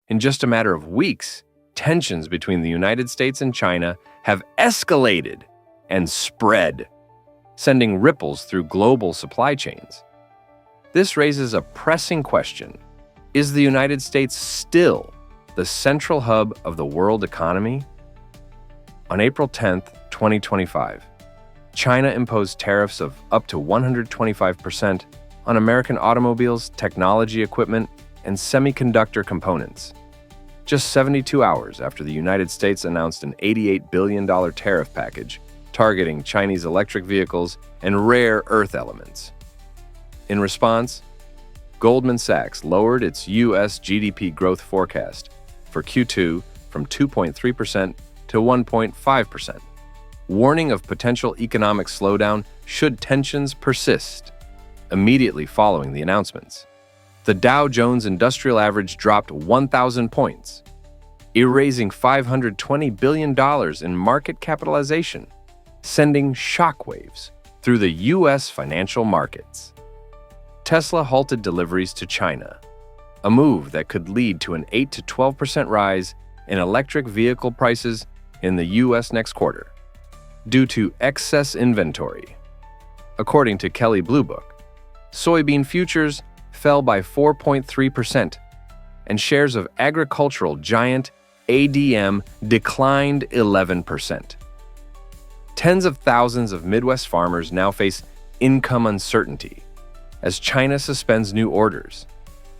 In just a matter of weeks, tensions between the United States and China have escalated and spread, sending ripples through global supply chains. This raises a pressing question. Is the United States still the central hub of the world economy? On April 10, 2025, China imposed tariffs of up to 125% on American automobiles, technology equipment, and semiconductor components. Just 72 hours after the United States announced an $88 billion tariff package targeting Chinese electric vehicles and rare earth elements. In response, Goldman Sachs lowered its U.S. GDP growth forecast for Q2 from 2.3% to 1.5%, warning of potential economic slowdown should tensions persist. Immediately following the announcements, the Dow Jones Industrial Average dropped 1,000 points, erasing $520 billion in market capitalization, sending shockwaves through the U.S. financial markets. Tesla halted deliveries to China, a move that could lead to an 8 to 12% rise in electric vehicle prices in the U.S. next quarter, due to excess inventory. According to Kelley Blue Book, soybean futures fell by 4.3%, and shares of agricultural giant ADM declined 11%. Tens of thousands of Midwest farmers now face income uncertainty as China suspends new orders.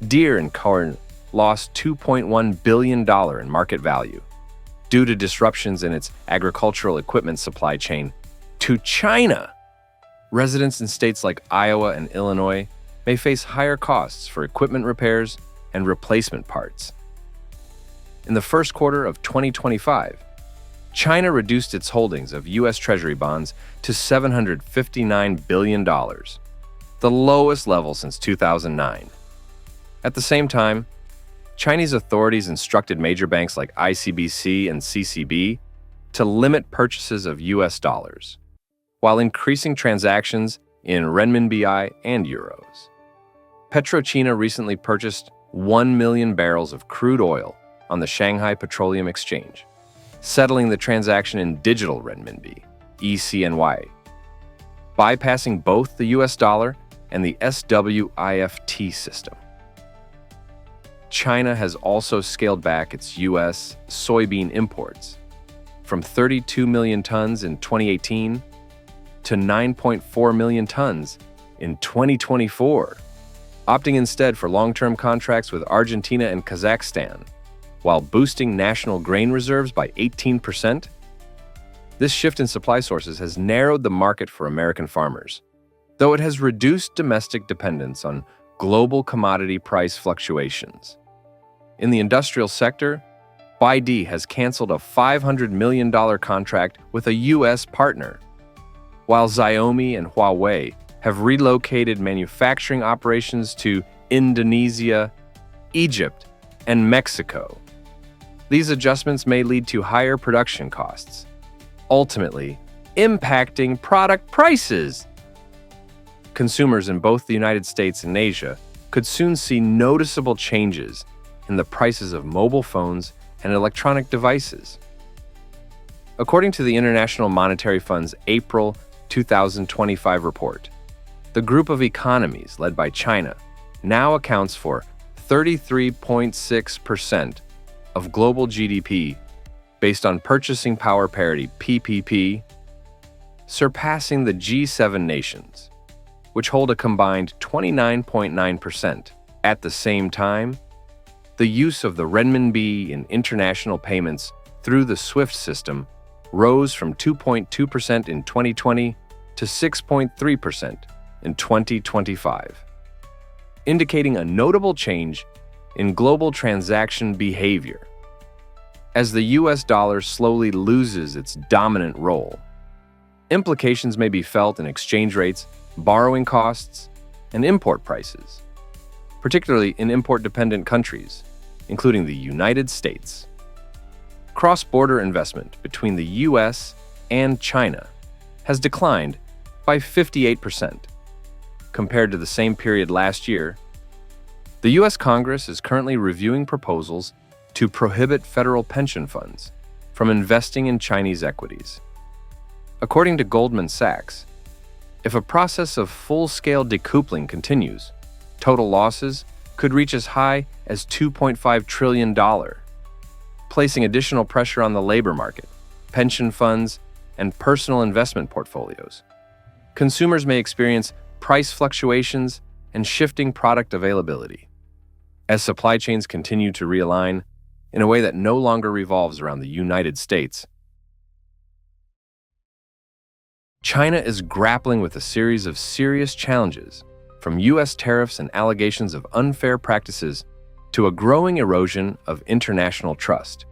Deer and corn lost $2.1 billion in market value due to disruptions in its agricultural equipment supply chain to China. Residents in states like Iowa and Illinois may face higher costs for equipment repairs and replacement parts. In the first quarter of 2025, China reduced its holdings of U.S. Treasury bonds to $759 billion, the lowest level since 2009. At the same time, Chinese authorities instructed major banks like ICBC and CCB to limit purchases of U.S. dollars, while increasing transactions in renminbi and euros. PetroChina recently purchased 1 million barrels of crude oil on the Shanghai Petroleum Exchange, settling the transaction in digital renminbi, ECNY, bypassing both the US dollar and the SWIFT system. China has also scaled back its U.S. soybean imports from 32 million tons in 2018 to 9.4 million tons in 2024, opting instead for long-term contracts with Argentina and Kazakhstan, while boosting national grain reserves by 18%. This shift in supply sources has narrowed the market for American farmers, though it has reduced domestic dependence on global commodity price fluctuations. In the industrial sector, BYD has canceled a $500 million contract with a U.S. partner, while Xiaomi and Huawei have relocated manufacturing operations to Indonesia, Egypt, and Mexico. These adjustments may lead to higher production costs, ultimately impacting product prices. Consumers in both the United States and Asia could soon see noticeable changes in the prices of mobile phones and electronic devices. According to the International Monetary Fund's April 2025 report, the group of economies led by China now accounts for 33.6% of global GDP based on purchasing power parity (PPP), surpassing the G7 nations, which hold a combined 29.9%. At the same time, the use of the renminbi in international payments through the SWIFT system rose from 2.2% in 2020 to 6.3% in 2025, indicating a notable change in global transaction behavior. As the US dollar slowly loses its dominant role, implications may be felt in exchange rates, borrowing costs, and import prices, particularly in import-dependent countries, including the United States. Cross-border investment between the US and China has declined by 58% compared to the same period last year. The US Congress is currently reviewing proposals to prohibit federal pension funds from investing in Chinese equities. According to Goldman Sachs, if a process of full-scale decoupling continues, total losses could reach as high as $2.5 trillion, placing additional pressure on the labor market, pension funds, and personal investment portfolios. Consumers may experience price fluctuations and shifting product availability as supply chains continue to realign in a way that no longer revolves around the United States. China is grappling with a series of serious challenges, from U.S. tariffs and allegations of unfair practices to a growing erosion of international trust.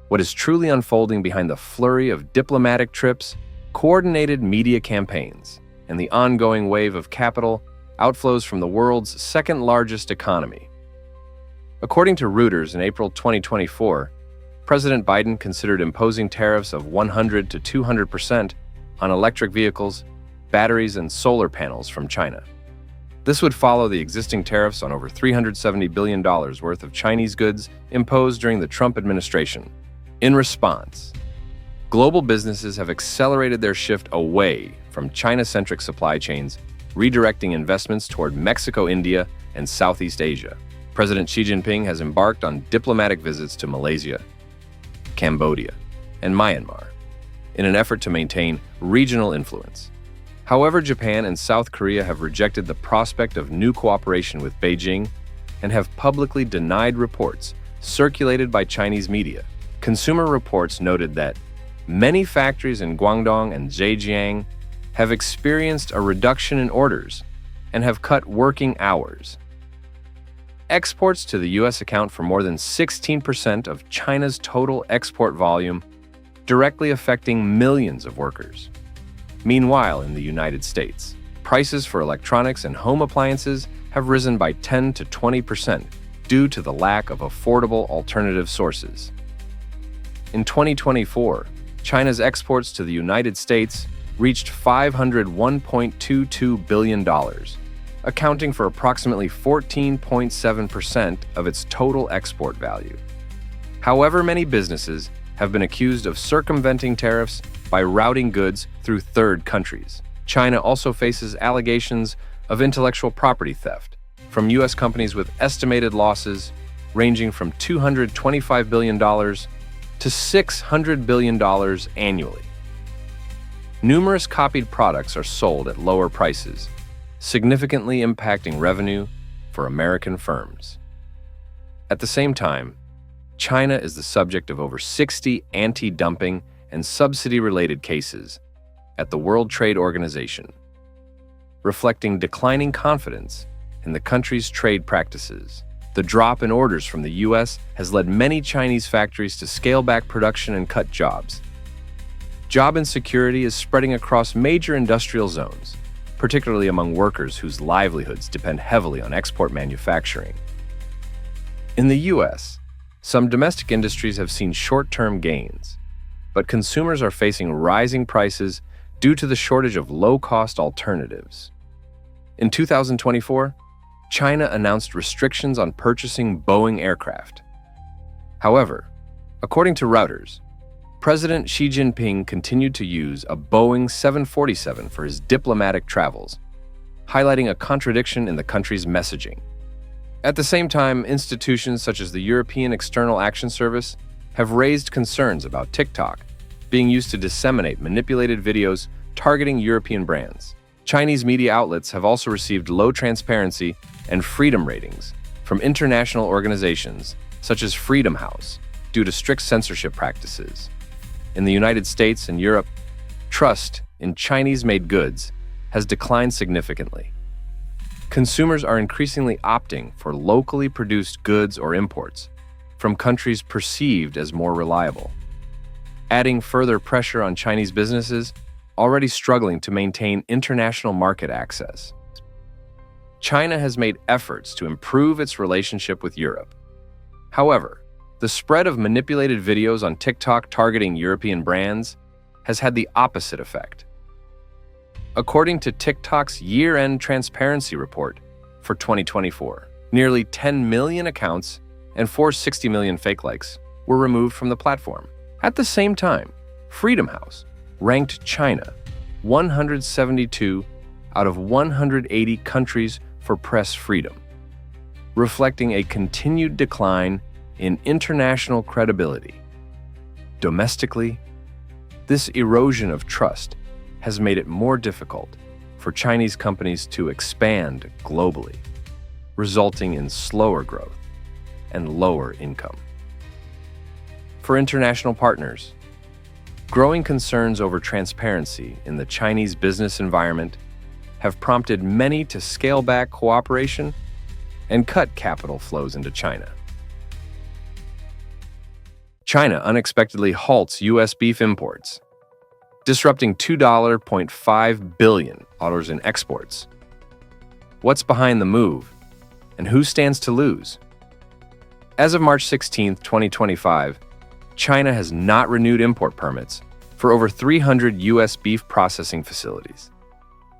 What is truly unfolding behind the flurry of diplomatic trips, coordinated media campaigns, and the ongoing wave of capital outflows from the world's second-largest economy? According to Reuters in April 2024, President Biden considered imposing tariffs of 100 to 200% on electric vehicles, batteries, and solar panels from China. This would follow the existing tariffs on over $370 billion worth of Chinese goods imposed during the Trump administration. In response, global businesses have accelerated their shift away from China-centric supply chains, redirecting investments toward Mexico, India, and Southeast Asia. President Xi Jinping has embarked on diplomatic visits to Malaysia, Cambodia, and Myanmar in an effort to maintain regional influence. However, Japan and South Korea have rejected the prospect of new cooperation with Beijing and have publicly denied reports circulated by Chinese media. Consumer reports noted that many factories in Guangdong and Zhejiang have experienced a reduction in orders and have cut working hours. Exports to the U.S. account for more than 16% of China's total export volume, directly affecting millions of workers. Meanwhile, in the United States, prices for electronics and home appliances have risen by 10 to 20% due to the lack of affordable alternative sources. In 2024, China's exports to the United States reached $501.22 billion, accounting for approximately 14.7% of its total export value. However, many businesses have been accused of circumventing tariffs by routing goods through third countries. China also faces allegations of intellectual property theft from U.S. companies, with estimated losses ranging from $225 billion to $600 billion annually. Numerous copied products are sold at lower prices, significantly impacting revenue for American firms. At the same time, China is the subject of over 60 anti-dumping and subsidy-related cases at the World Trade Organization, reflecting declining confidence in the country's trade practices. The drop in orders from the U.S. has led many Chinese factories to scale back production and cut jobs. Job insecurity is spreading across major industrial zones, particularly among workers whose livelihoods depend heavily on export manufacturing. In the U.S., some domestic industries have seen short-term gains, but consumers are facing rising prices due to the shortage of low-cost alternatives. In 2024, China announced restrictions on purchasing Boeing aircraft. However, according to Reuters, President Xi Jinping continued to use a Boeing 747 for his diplomatic travels, highlighting a contradiction in the country's messaging. At the same time, institutions such as the European External Action Service have raised concerns about TikTok being used to disseminate manipulated videos targeting European brands. Chinese media outlets have also received low transparency and freedom ratings from international organizations such as Freedom House due to strict censorship practices. In the United States and Europe, trust in Chinese-made goods has declined significantly. Consumers are increasingly opting for locally produced goods or imports from countries perceived as more reliable, adding further pressure on Chinese businesses already struggling to maintain international market access. China has made efforts to improve its relationship with Europe. However, the spread of manipulated videos on TikTok targeting European brands has had the opposite effect. According to TikTok's year-end transparency report for 2024, nearly 10 million accounts and 460 million fake likes were removed from the platform. At the same time, Freedom House ranked China 172 out of 180 countries for press freedom, reflecting a continued decline in international credibility. Domestically, this erosion of trust has made it more difficult for Chinese companies to expand globally, resulting in slower growth and lower income. For international partners, growing concerns over transparency in the Chinese business environment have prompted many to scale back cooperation and cut capital flows into China. China unexpectedly halts U.S. beef imports, disrupting $2.5 billion in exports. What's behind the move, and who stands to lose? As of March 16, 2025, China has not renewed import permits for over 300 U.S. beef processing facilities,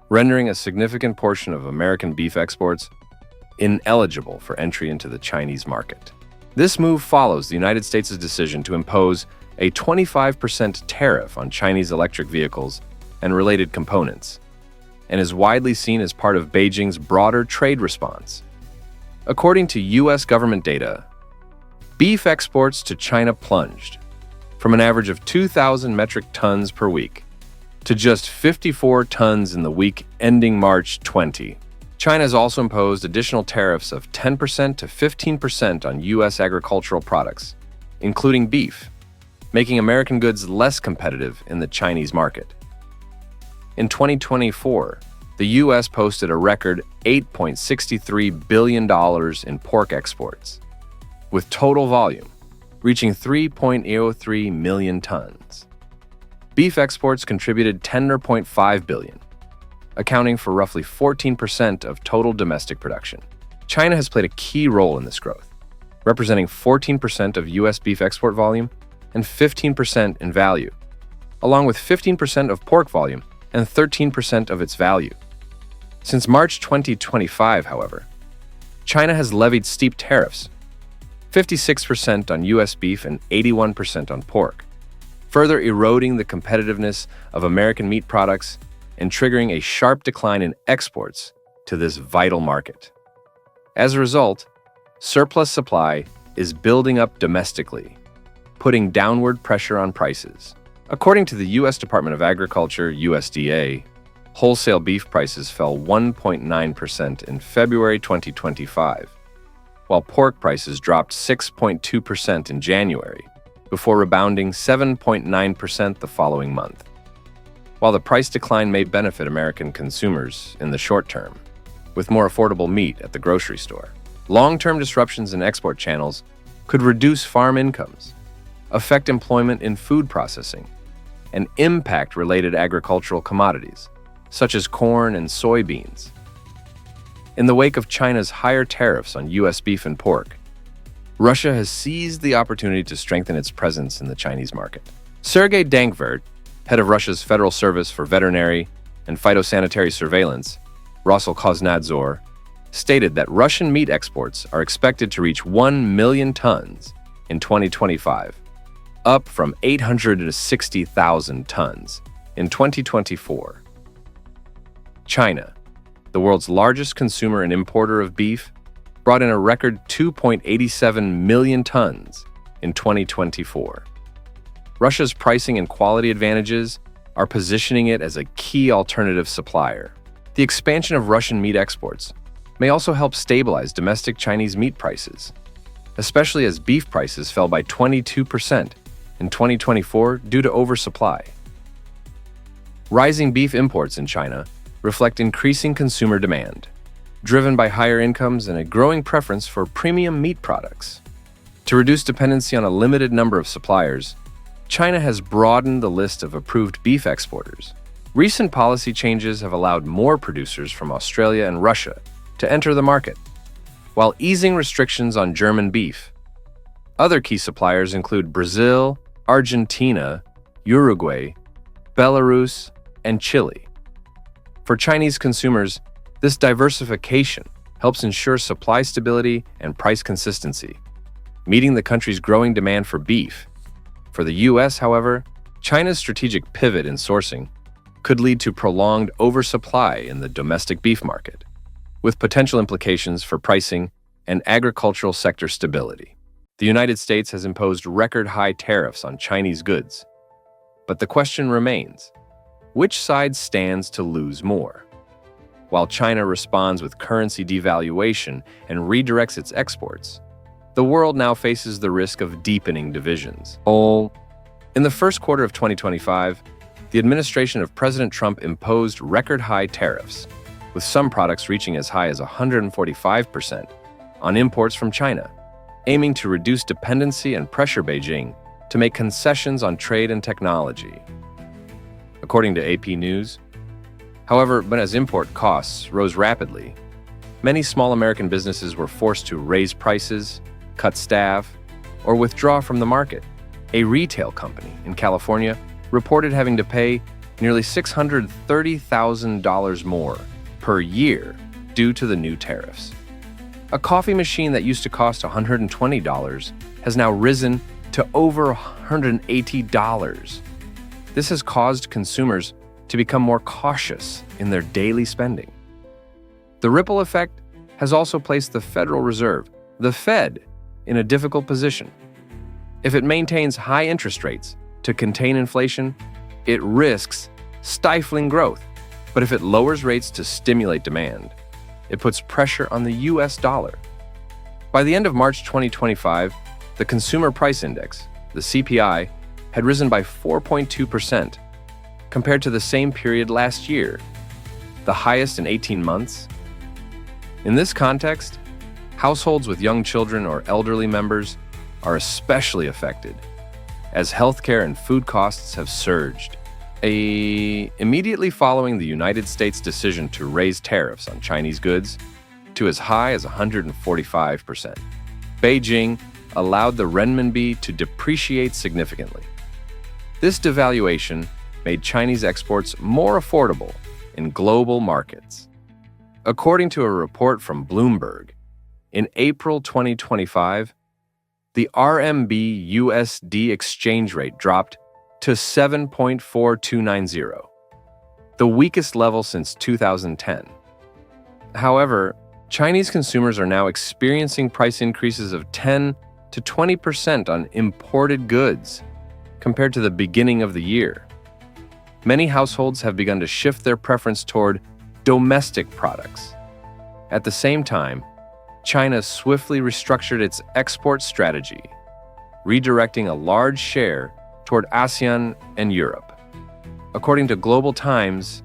rendering a significant portion of American beef exports ineligible for entry into the Chinese market. This move follows the United States' decision to impose a 25% tariff on Chinese electric vehicles and related components, and is widely seen as part of Beijing's broader trade response. According to U.S. government data, beef exports to China plunged from an average of 2,000 metric tons per week to just 54 tons in the week ending March 20. China has also imposed additional tariffs of 10% to 15% on U.S. agricultural products, including beef, making American goods less competitive in the Chinese market. In 2024, the U.S. posted a record $8.63 billion in pork exports, with total volume reaching 3.03 million tons. Beef exports contributed $10.5 billion, accounting for roughly 14% of total domestic production. China has played a key role in this growth, representing 14% of U.S. beef export volume and 15% in value, along with 15% of pork volume and 13% of its value. Since March 2025, however, China has levied steep tariffs, 56% on U.S. beef and 81% on pork, further eroding the competitiveness of American meat products and triggering a sharp decline in exports to this vital market. As a result, surplus supply is building up domestically, putting downward pressure on prices. According to the U.S. Department of Agriculture, USDA, wholesale beef prices fell 1.9% in February 2025, while pork prices dropped 6.2% in January, before rebounding 7.9% the following month. While the price decline may benefit American consumers in the short term, with more affordable meat at the grocery store, long-term disruptions in export channels could reduce farm incomes, affect employment in food processing, and impact related agricultural commodities, such as corn and soybeans. In the wake of China's higher tariffs on U.S. beef and pork, Russia has seized the opportunity to strengthen its presence in the Chinese market. Sergei Dankvert, head of Russia's Federal Service for Veterinary and Phytosanitary Surveillance, Roslkoznadzor, stated that Russian meat exports are expected to reach 1 million tons in 2025, up from 860,000 tons in 2024. China, the world's largest consumer and importer of beef, brought in a record 2.87 million tons in 2024. Russia's pricing and quality advantages are positioning it as a key alternative supplier. The expansion of Russian meat exports may also help stabilize domestic Chinese meat prices, especially as beef prices fell by 22% in 2024 due to oversupply. Rising beef imports in China reflect increasing consumer demand, driven by higher incomes and a growing preference for premium meat products. To reduce dependency on a limited number of suppliers, China has broadened the list of approved beef exporters. Recent policy changes have allowed more producers from Australia and Russia to enter the market, while easing restrictions on German beef. Other key suppliers include Brazil, Argentina, Uruguay, Belarus, and Chile. For Chinese consumers, this diversification helps ensure supply stability and price consistency, meeting the country's growing demand for beef. For the U.S., however, China's strategic pivot in sourcing could lead to prolonged oversupply in the domestic beef market, with potential implications for pricing and agricultural sector stability. The United States has imposed record-high tariffs on Chinese goods. But the question remains, which side stands to lose more? While China responds with currency devaluation and redirects its exports, the world now faces the risk of deepening divisions. In the first quarter of 2025, the administration of President Trump imposed record-high tariffs, with some products reaching as high as 145% on imports from China, aiming to reduce dependency and pressure Beijing to make concessions on trade and technology. According to AP News, however, but as import costs rose rapidly, many small American businesses were forced to raise prices, cut staff, or withdraw from the market. A retail company in California reported having to pay nearly $630,000 more per year due to the new tariffs. A coffee machine that used to cost $120 has now risen to over $180. This has caused consumers to become more cautious in their daily spending. The ripple effect has also placed the Federal Reserve, the Fed, in a difficult position. If it maintains high interest rates to contain inflation, it risks stifling growth. But if it lowers rates to stimulate demand, it puts pressure on the US dollar. By the end of March 2025, the Consumer Price Index, the CPI, had risen by 4.2% compared to the same period last year, the highest in 18 months. In this context, households with young children or elderly members are especially affected, as healthcare and food costs have surged. Immediately following the United States' decision to raise tariffs on Chinese goods to as high as 145%, Beijing allowed the renminbi to depreciate significantly. This devaluation made Chinese exports more affordable in global markets. According to a report from Bloomberg, in April 2025, the RMB-USD exchange rate dropped to 7.4290, the weakest level since 2010. However, Chinese consumers are now experiencing price increases of 10 to 20% on imported goods compared to the beginning of the year. Many households have begun to shift their preference toward domestic products. At the same time, China swiftly restructured its export strategy, redirecting a large share toward ASEAN and Europe. According to Global Times,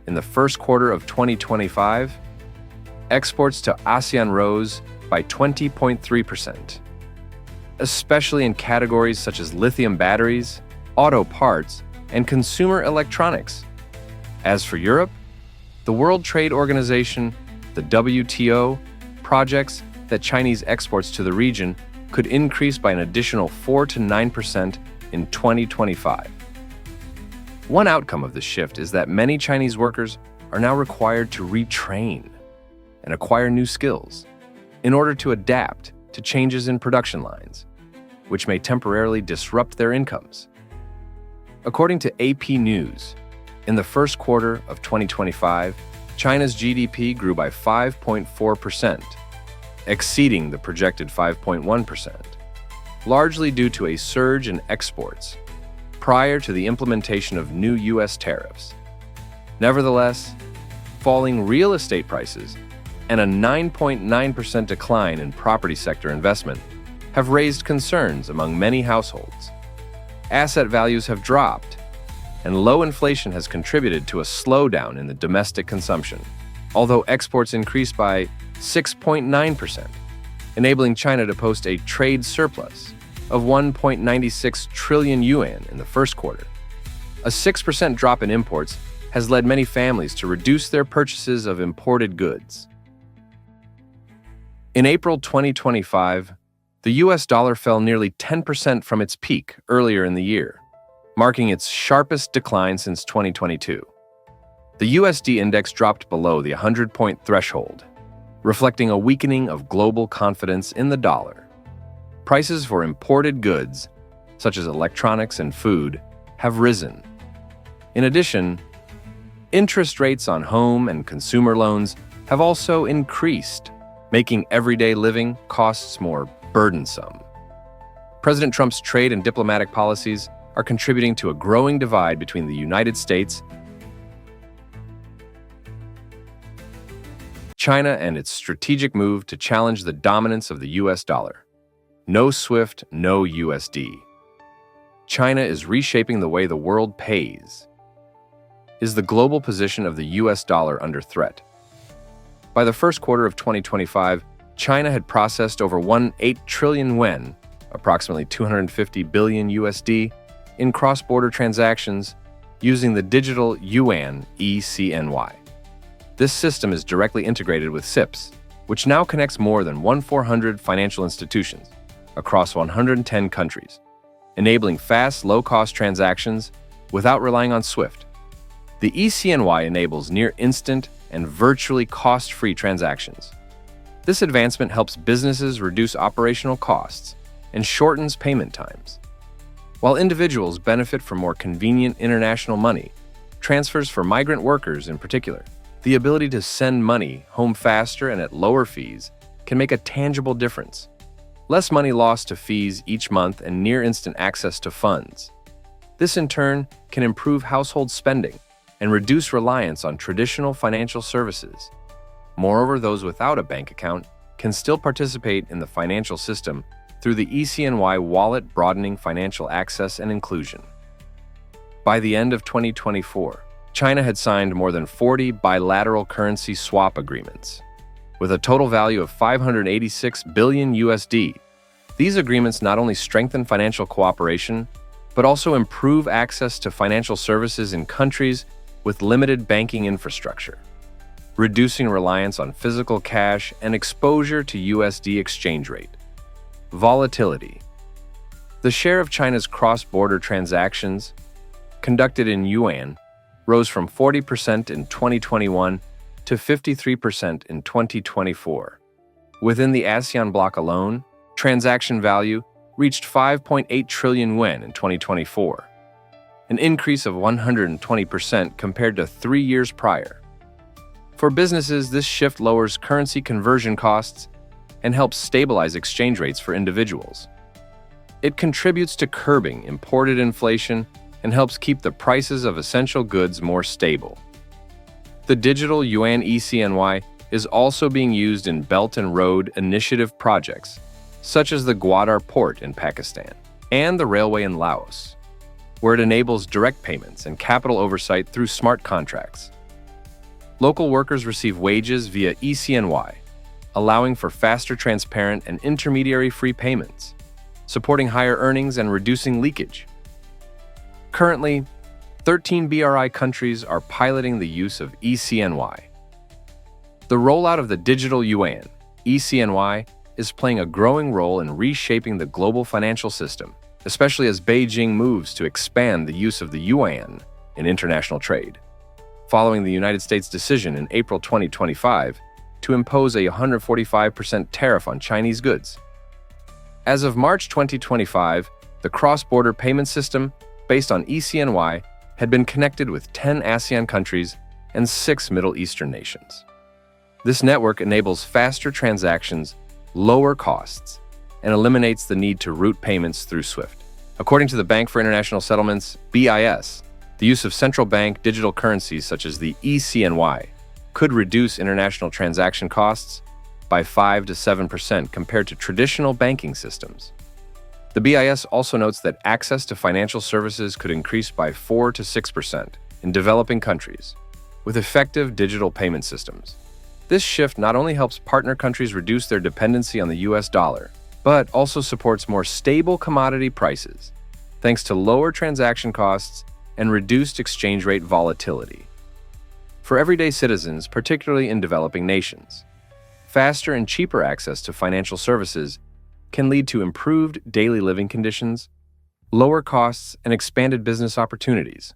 in the first quarter of 2025, exports to ASEAN rose by 20.3%, especially in categories such as lithium batteries, auto parts, and consumer electronics. As for Europe, the World Trade Organization, the WTO, projects that Chinese exports to the region could increase by an additional 4 to 9% in 2025. One outcome of this shift is that many Chinese workers are now required to retrain and acquire new skills in order to adapt to changes in production lines, which may temporarily disrupt their incomes. According to AP News, in the first quarter of 2025, China's GDP grew by 5.4%, exceeding the projected 5.1%, largely due to a surge in exports prior to the implementation of new U.S. tariffs. Nevertheless, falling real estate prices and a 9.9% decline in property sector investment have raised concerns among many households. Asset values have dropped, and low inflation has contributed to a slowdown in the domestic consumption, although exports increased by 6.9%, enabling China to post a trade surplus of 1.96 trillion yuan in the first quarter. A 6% drop in imports has led many families to reduce their purchases of imported goods. In April 2025, the US dollar fell nearly 10% from its peak earlier in the year, marking its sharpest decline since 2022. The USD index dropped below the 100-point threshold, reflecting a weakening of global confidence in the dollar. Prices for imported goods, such as electronics and food, have risen. In addition, interest rates on home and consumer loans have also increased, making everyday living costs more burdensome. President Trump's trade and diplomatic policies are contributing to a growing divide between the United States, China, and its strategic move to challenge the dominance of the US dollar. No SWIFT, no USD. China is reshaping the way the world pays. Is the global position of the US dollar under threat? By the first quarter of 2025, China had processed over 18 trillion yuan, approximately 250 billion USD, in cross-border transactions using the digital yuan ECNY. This system is directly integrated with SIPS, which now connects more than 1,400 financial institutions across 110 countries, enabling fast, low-cost transactions without relying on SWIFT. The ECNY enables near-instant and virtually cost-free transactions. This advancement helps businesses reduce operational costs and shortens payment times. While individuals benefit from more convenient international money transfers for migrant workers in particular, the ability to send money home faster and at lower fees can make a tangible difference. Less money lost to fees each month and near-instant access to funds. This, in turn, can improve household spending and reduce reliance on traditional financial services. Moreover, those without a bank account can still participate in the financial system through the ECNY wallet, broadening financial access and inclusion. By the end of 2024, China had signed more than 40 bilateral currency swap agreements, with a total value of 586 billion USD. These agreements not only strengthen financial cooperation, but also improve access to financial services in countries with limited banking infrastructure, reducing reliance on physical cash and exposure to USD exchange rate. Volatility. The share of China's cross-border transactions conducted in yuan rose from 40% in 2021 to 53% in 2024. Within the ASEAN bloc alone, transaction value reached 5.8 trillion yuan in 2024, an increase of 120% compared to 3 years prior. For businesses, this shift lowers currency conversion costs and helps stabilize exchange rates for individuals. It contributes to curbing imported inflation and helps keep the prices of essential goods more stable. The digital yuan ECNY is also being used in Belt and Road Initiative projects, such as the Gwadar port in Pakistan and the railway in Laos, where it enables direct payments and capital oversight through smart contracts. Local workers receive wages via ECNY, allowing for faster, transparent, and intermediary-free payments, supporting higher earnings and reducing leakage. Currently, 13 BRI countries are piloting the use of ECNY. The rollout of the digital yuan, ECNY, is playing a growing role in reshaping the global financial system, especially as Beijing moves to expand the use of the yuan in international trade, following the United States' decision in April 2025 to impose a 145% tariff on Chinese goods. As of March 2025, the cross-border payment system, based on ECNY, had been connected with 10 ASEAN countries and 6 Middle Eastern nations. This network enables faster transactions, lower costs, and eliminates the need to route payments through SWIFT. According to the Bank for International Settlements, BIS, the use of central bank digital currencies such as the ECNY could reduce international transaction costs by 5 to 7% compared to traditional banking systems. The BIS also notes that access to financial services could increase by 4 to 6% in developing countries with effective digital payment systems. This shift not only helps partner countries reduce their dependency on the US dollar, but also supports more stable commodity prices, thanks to lower transaction costs and reduced exchange rate volatility. For everyday citizens, particularly in developing nations, faster and cheaper access to financial services can lead to improved daily living conditions, lower costs, and expanded business opportunities.